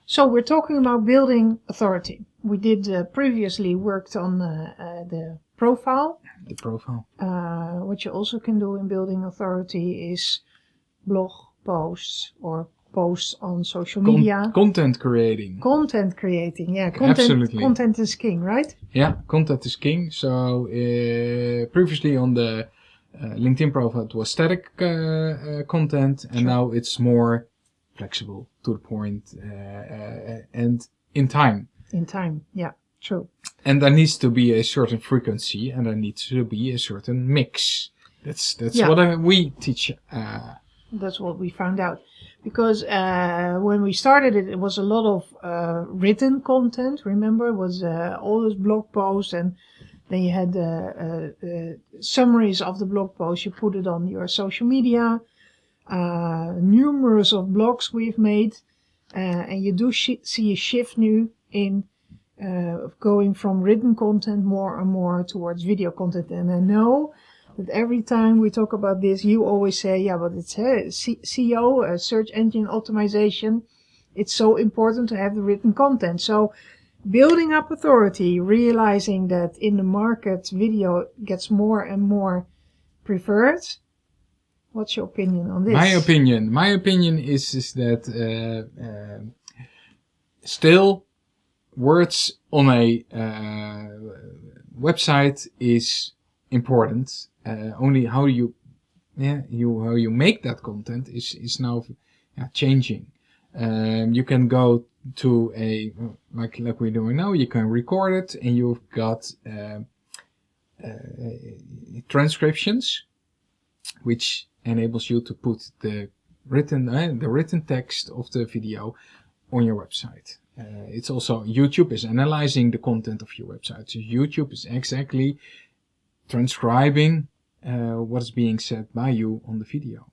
So we're talking about building authority. We did previously worked on the profile. The profile. What you also can do in building authority is blog posts or posts on social media. Content creating. Content creating, yeah. Absolutely. Content is king, right? Yeah, content is king. So previously on the LinkedIn profile it was static content, and now it's more flexible, to the point, and in time. In time, yeah, true. And there needs to be a certain frequency, and there needs to be a certain mix. That's what we teach. That's what we found out. Because when we started it was a lot of written content. Remember, it was all those blog posts, and then you had summaries of the blog posts. You put it on your social media. Numerous of blogs we've made, and you do see a shift now in going from written content more and more towards video content. And I know that every time we talk about this, you always say, yeah, but it's SEO, search engine optimization. It's so important to have the written content. So building up authority, realizing that in the market, video gets more and more preferred. What's your opinion on this? My opinion is that still words on a website is important. Only how you make that content is now changing. You can go to a like we're doing now. You can record it, and you've got transcriptions, which enables you to put the written text of the video on your website. It's also YouTube is analyzing the content of your website. So YouTube is exactly transcribing what is being said by you on the video.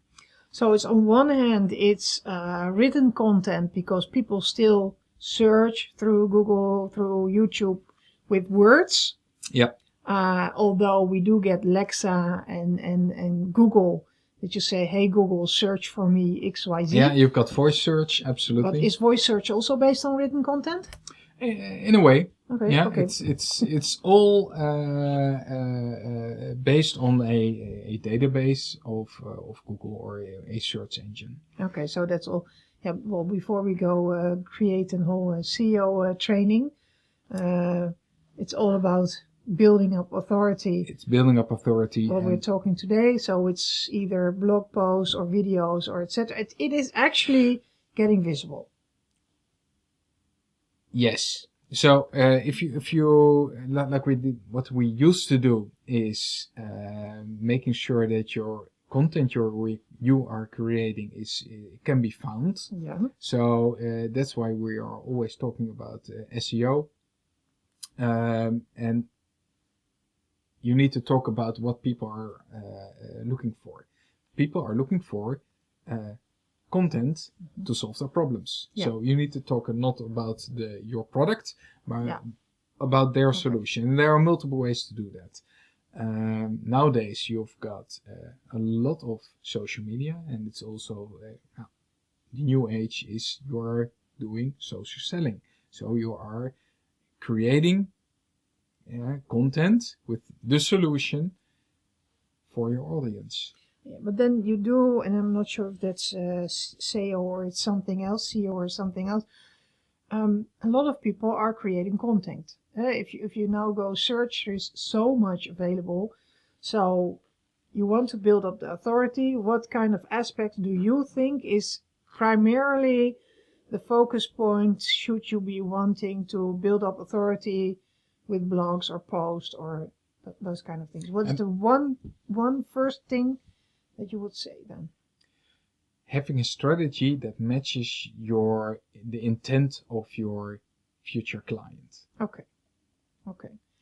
So it's on one hand it's written content because people still search through Google, through YouTube with words. Yep. Although we do get Alexa and Google that you say, hey Google, search for me XYZ. Yeah, you've got voice search, absolutely. But is voice search also based on written content? In a way. Okay. Yeah, okay. it's all based on a database of Google or a search engine. Okay, so that's all. Yeah. Well, before we go create a whole SEO training, it's all about building up authority. It's building up authority. What we're talking today, so it's either blog posts or videos or etc. It is actually getting visible. Yes. So if you like we did, what we used to do is making sure that your content you are creating can be found. Yeah. So that's why we are always talking about SEO, and you need to talk about what people are looking for. People are looking for content to solve their problems. Yeah. So you need to talk not about your product, but about their solution. And there are multiple ways to do that. Nowadays, you've got a lot of social media, and it's also the new age is you're doing social selling. So you are creating content with the solution for your audience. Yeah, but then you do, and I'm not sure if that's SEO or it's something else, SEO or something else. A lot of people are creating content. If you now go search, there's so much available. So you want to build up the authority. What kind of aspect do you think is primarily the focus point? Should you be wanting to build up authority with blogs or posts or those kind of things? What's the one first thing that you would say then? Having a strategy that matches the intent of your future client. Okay.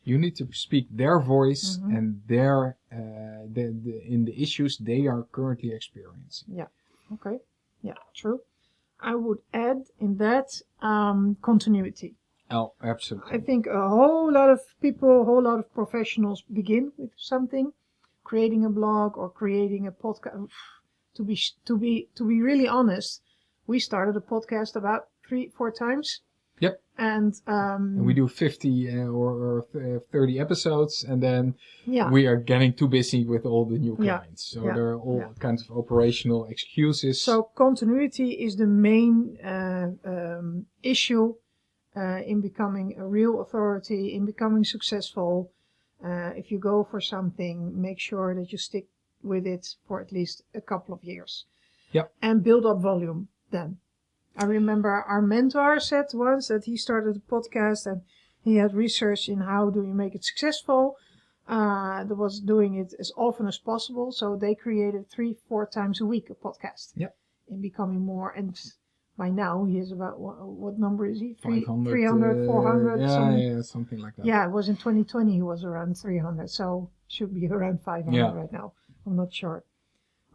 You need to speak their voice and their in the issues they are currently experiencing. Yeah. Okay. Yeah. True. I would add in that continuity. Oh, absolutely. I think a whole lot of people, a whole lot of professionals begin with something, creating a blog or creating a podcast. To be really honest, we started a podcast about 3-4 times. Yep. And we do 50 or 30 episodes, and then yeah, we are getting too busy with all the new Yeah. clients. So Yeah. there are all Yeah. kinds of operational excuses. so continuity is the main issue in becoming a real authority, in becoming successful. If you go for something, make sure that you stick with it for at least a couple of years. Yep. And build up volume then. I remember our mentor said once that he started a podcast and he had research in how do you make it successful. That was doing it as often as possible. So they created 3-4 times a week a podcast. Yep. In becoming more, and by now he is about, what number is he? 500, 300, 400, something like that. Yeah, it was in 2020 he was around 300, so should be around 500 right now. I'm not sure.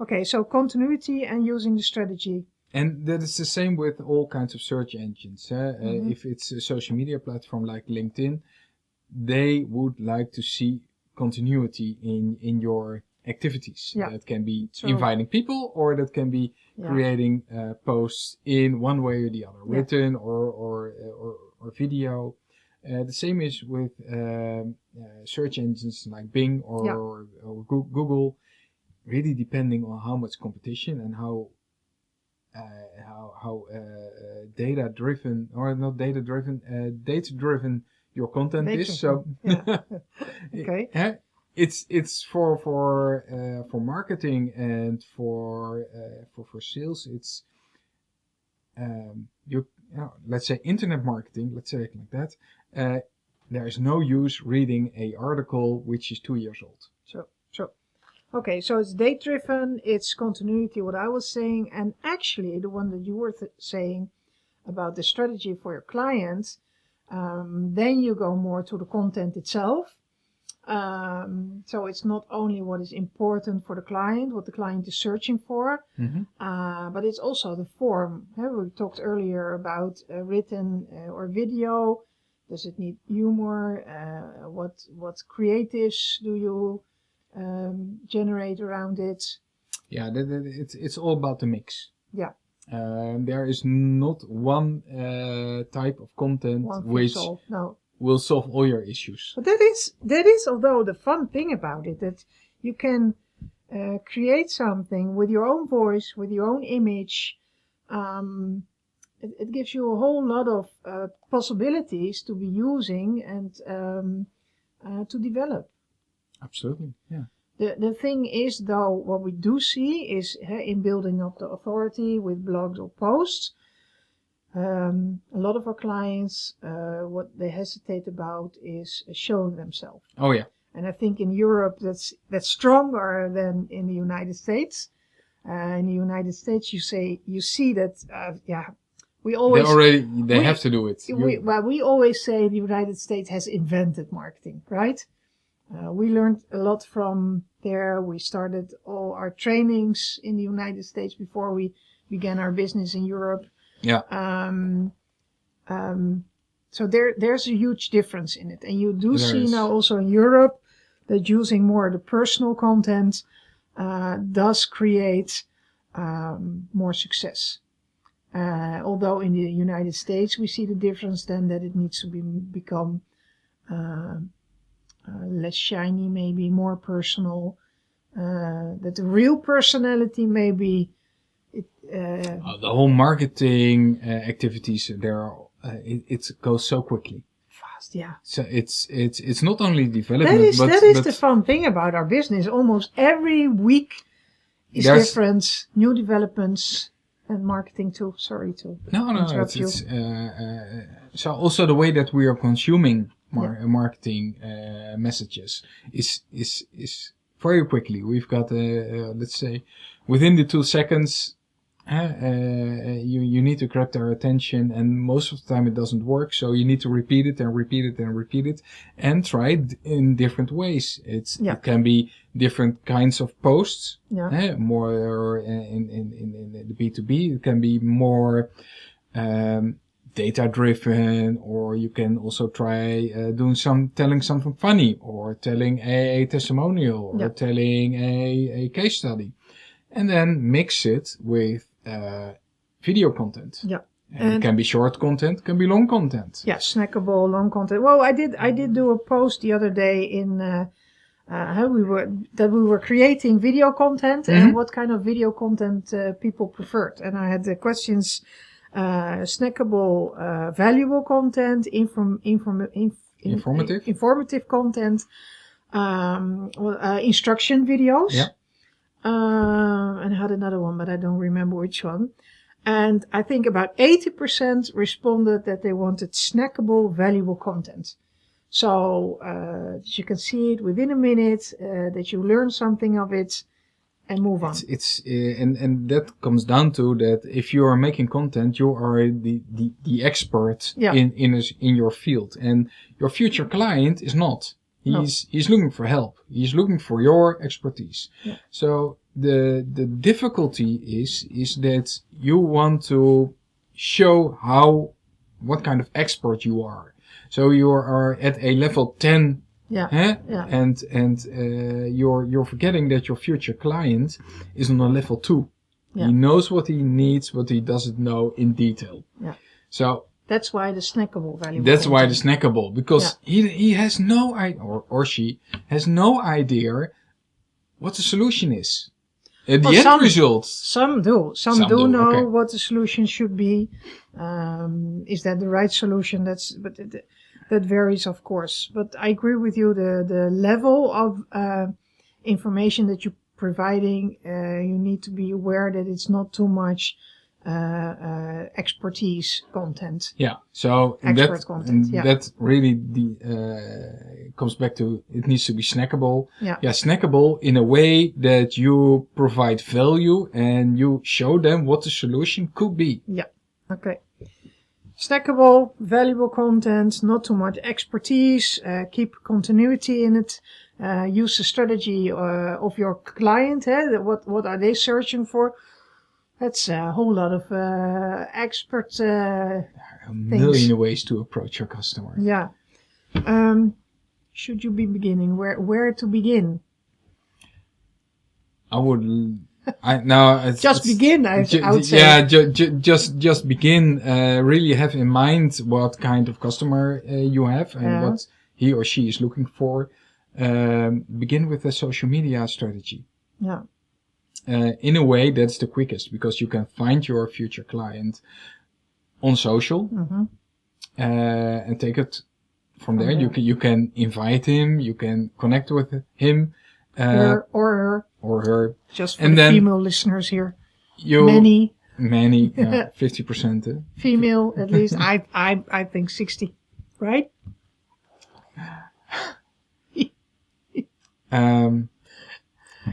Okay, so continuity and using the strategy. And that is the same with all kinds of search engines. If it's a social media platform like LinkedIn, they would like to see continuity in your activities. Yeah. That can be True. inviting people, or that can be creating posts in one way or the other, written or video. The same is with search engines like Bing or Google, really depending on how much competition and how data-driven, or not data-driven, data-driven your content is. So Okay. It's for marketing and for sales. It's let's say internet marketing. Let's say it like that. There is no use reading a article which is 2 years old. Sure. Okay, so it's date-driven, it's continuity, what I was saying, and actually the one that you were saying about the strategy for your clients, then you go more to the content itself. So it's not only what is important for the client, what the client is searching for, but it's also the form. We talked earlier about written or video. Does it need humor? What creatives do you generate around it? Yeah, it's all about the mix. Yeah. There is not one type of content which will solve all your issues. But that is although the fun thing about it, that you can create something with your own voice, with your own image. It gives you a whole lot of possibilities to be using and to develop. Absolutely, yeah. The thing is, though, what we do see is in building up the authority with blogs or posts, a lot of our clients, what they hesitate about is showing themselves. Oh, yeah. And I think in Europe that's stronger than in the United States. In the United States, you see that, we always... They have to do it. We always say the United States has invented marketing, right? We learned a lot from there. We started all our trainings in the United States before we began our business in Europe. Yeah. So there's a huge difference in it. And you do see now also in Europe that using more the personal content does create more success. Although in the United States we see the difference then that it needs to become less shiny, maybe more personal, that the real personality maybe the whole marketing activities there it goes so quickly, fast. Yeah, so it's not only development, that is the fun thing about our business. Almost every week is different, new developments. And marketing too. Sorry to interrupt you. So also the way that we are consuming marketing messages is very quickly. We've got let's say within the 2 seconds, you need to grab their attention, and most of the time it doesn't work. So you need to repeat it and repeat it and repeat it, and try it in different ways. It can be different kinds of posts. More in the B2B. It can be more data driven, or you can also try telling something funny, or telling a testimonial, or telling a case study, and then mix it with video content. And it can be short content, can be long content. Yeah, snackable, long content. Well, I did do a post the other day in how we were creating video content and what kind of video content people preferred. And I had the questions: snackable, valuable content, informative content, instruction videos. Yeah. And I had another one, but I don't remember which one. And I think about 80% responded that they wanted snackable, valuable content. So that you can see it within a minute, that you learn something of it, and move on. And that comes down to that if you are making content, you are the expert in your field, and your future client is not. He's looking for help. He's looking for your expertise. Yeah. So the difficulty is that you want to show what kind of expert you are. So you are at a level 10. And you're forgetting that your future client is on a level 2. Yeah. He knows what he needs, what he doesn't know in detail. Yeah. So that's why the snackable valuable. That's why the snackable, because he has no idea, or she has no idea what the solution is. The end result. Some do. Some do know what the solution should be. Is that the right solution? That varies, of course. But I agree with you. The level of information that you're providing, you need to be aware that it's not too much expertise content. Yeah. So that really comes back to it needs to be snackable. Yeah. Snackable in a way that you provide value and you show them what the solution could be. Yeah. Okay. Snackable, valuable content, not too much expertise, keep continuity in it, use the strategy of your client, what are they searching for? That's a whole lot of expert a million ways to approach your customer. Yeah. Should you be beginning? Where to begin? I would... begin. I would say. Yeah, just begin. Really have in mind what kind of customer you have and what he or she is looking for. Begin with a social media strategy. Yeah. In a way, that's the quickest because you can find your future client on social and take it from there. You can invite him. You can connect with him. Or her. Just for the female listeners here. Many, 50%. Female, at least. I think 60, right?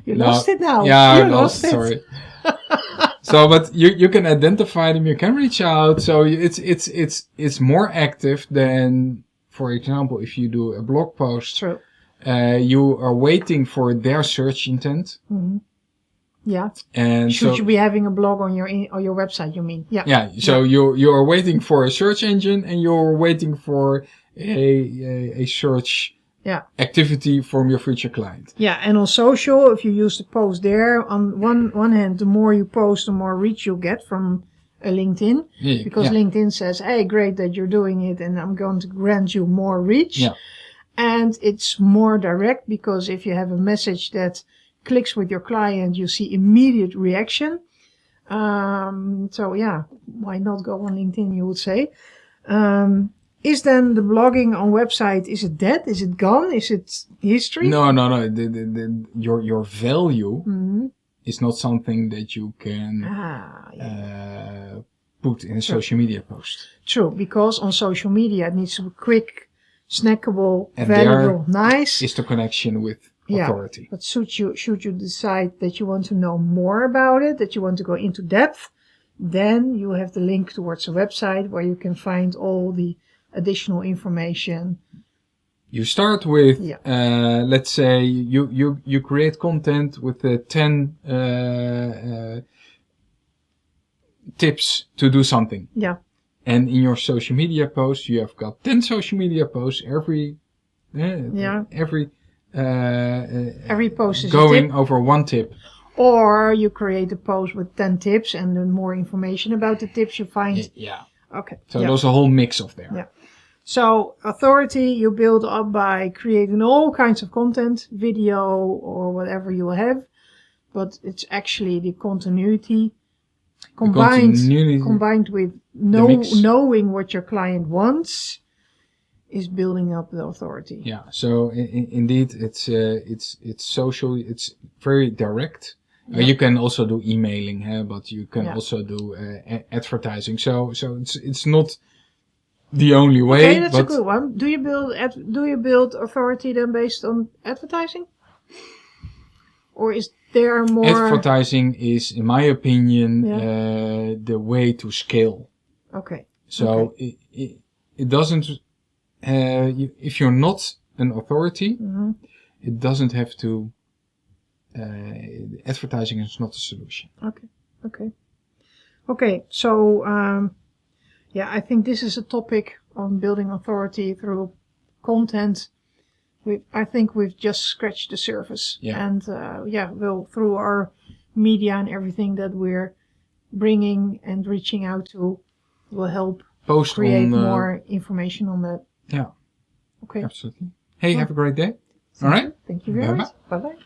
You lost it now. Yeah, I lost it. Sorry. So, but you can identify them. You can reach out. So it's more active than, for example, if you do a blog post. True. You are waiting for their search intent. Mm-hmm. Yeah. And should you be having a blog on your website? You mean? Yeah. Yeah. So you are waiting for a search engine, and you're waiting for a search activity from your future client. Yeah, and on social, if you use the post there, on one hand, the more you post, the more reach you get from a LinkedIn, because LinkedIn says, "Hey, great that you're doing it, and I'm going to grant you more reach." Yeah. And it's more direct because if you have a message that clicks with your client, you see immediate reaction. So yeah, why not go on LinkedIn, you would say. Is then the blogging on website, is it dead? Is it gone? Is it history? No. Your value is not something that you can put in a social media post. True, because on social media it needs to be quick, snackable, and valuable, nice. Is the connection with authority. But should you decide that you want to know more about it, that you want to go into depth, then you have the link towards a website where you can find all the additional information. You start with, let's say, you create content with the 10 tips to do something. Yeah. And in your social media post, you have got 10 social media posts every post is going over one tip. Or you create a post with 10 tips, and then more information about the tips you find. Yeah. Okay. So there's a whole mix of there. Yeah. So authority you build up by creating all kinds of content, video or whatever you have, but it's actually the continuity combined with knowing what your client wants is building up the authority. Yeah. So indeed, it's social. It's very direct. You can also do emailing, but you can also do advertising. So it's not the only way. Okay, that's a good one. Do you build authority then based on advertising, or is there more? Advertising is, in my opinion, the way to scale. Okay. So it doesn't. If you're not an authority, it doesn't have to. Advertising is not a solution. Okay. So I think this is a topic on building authority through content. I think we've just scratched the surface. Yeah. And we'll through our media and everything that we're bringing and reaching out to, will help create more information on that. Yeah. Okay. Absolutely. Hey, have a great day. All right. Thank you very much. Bye bye.